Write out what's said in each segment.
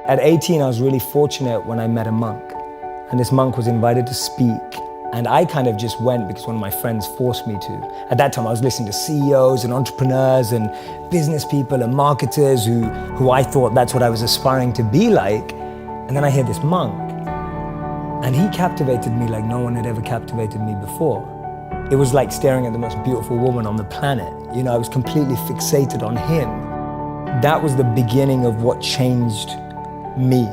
At 18, I was really fortunate when I met a monk. And this monk was invited to speak. And I kind of just went because one of my friends forced me to. At that time, I was listening to CEOs and entrepreneurs and business people and marketers who I thought that's what I was aspiring to be like. And then I hear this monk. And he captivated me like no one had ever captivated me before. It was like staring at the most beautiful woman on the planet. You know, I was completely fixated on him. That was the beginning of what changed me.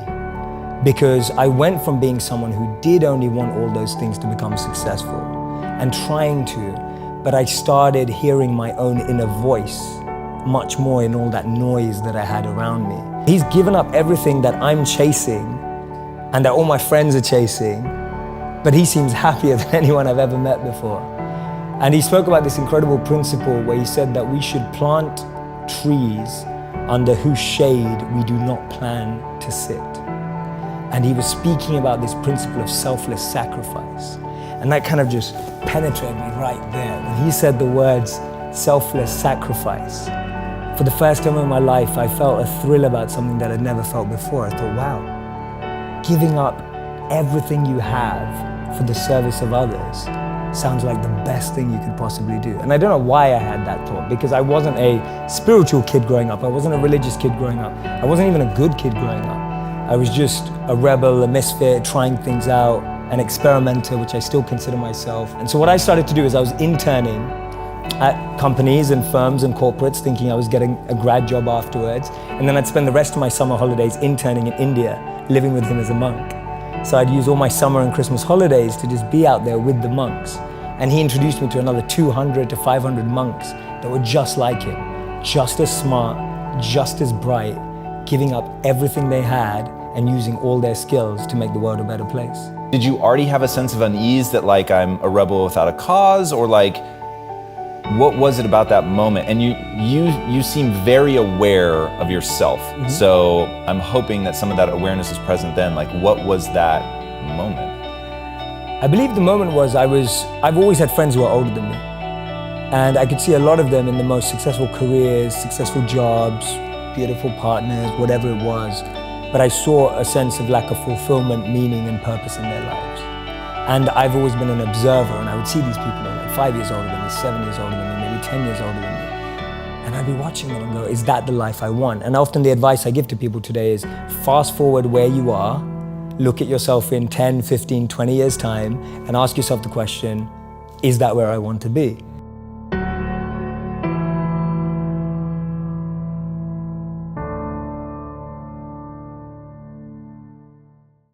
Because I went from being someone who did only want all those things to become successful and trying to, but I started hearing my own inner voice much more in all that noise that I had around me. He's given up everything that I'm chasing and that all my friends are chasing, but he seems happier than anyone I've ever met before. And he spoke about this incredible principle where he said that we should plant trees under whose shade we do not plan to sit. And he was speaking about this principle of selfless sacrifice. And that kind of just penetrated me right there. When he said the words selfless sacrifice, for the first time in my life, I felt a thrill about something that I'd never felt before. I thought, wow, giving up everything you have for the service of others sounds like the best thing you could possibly do. And I don't know why I had that thought, because I wasn't a spiritual kid growing up. I wasn't a religious kid growing up. I wasn't even a good kid growing up. I was just a rebel, a misfit, trying things out, an experimenter, which I still consider myself. And so what I started to do is I was interning at companies and firms and corporates, thinking I was getting a grad job afterwards. And then I'd spend the rest of my summer holidays interning in India, living with him as a monk. So I'd use all my summer and Christmas holidays to just be out there with the monks. And he introduced me to another 200 to 500 monks that were just like him, just as smart, just as bright, giving up everything they had and using all their skills to make the world a better place. Did you already have a sense of unease that like I'm a rebel without a cause, or like what was it about that moment? And you seem very aware of yourself. Mm-hmm. So I'm hoping that some of that awareness is present then. Like what was that moment? I believe the moment was I've always had friends who are older than me. And I could see a lot of them in the most successful careers, successful jobs, beautiful partners, whatever it was. But I saw a sense of lack of fulfillment, meaning and purpose in their lives. And I've always been an observer, and I would see these people who are like 5 years older than me, 7 years older than me, maybe 10 years older than me. And I'd be watching them and go, is that the life I want? And often the advice I give to people today is fast forward where you are, look at yourself in 10, 15, 20 years time, and ask yourself the question, is that where I want to be?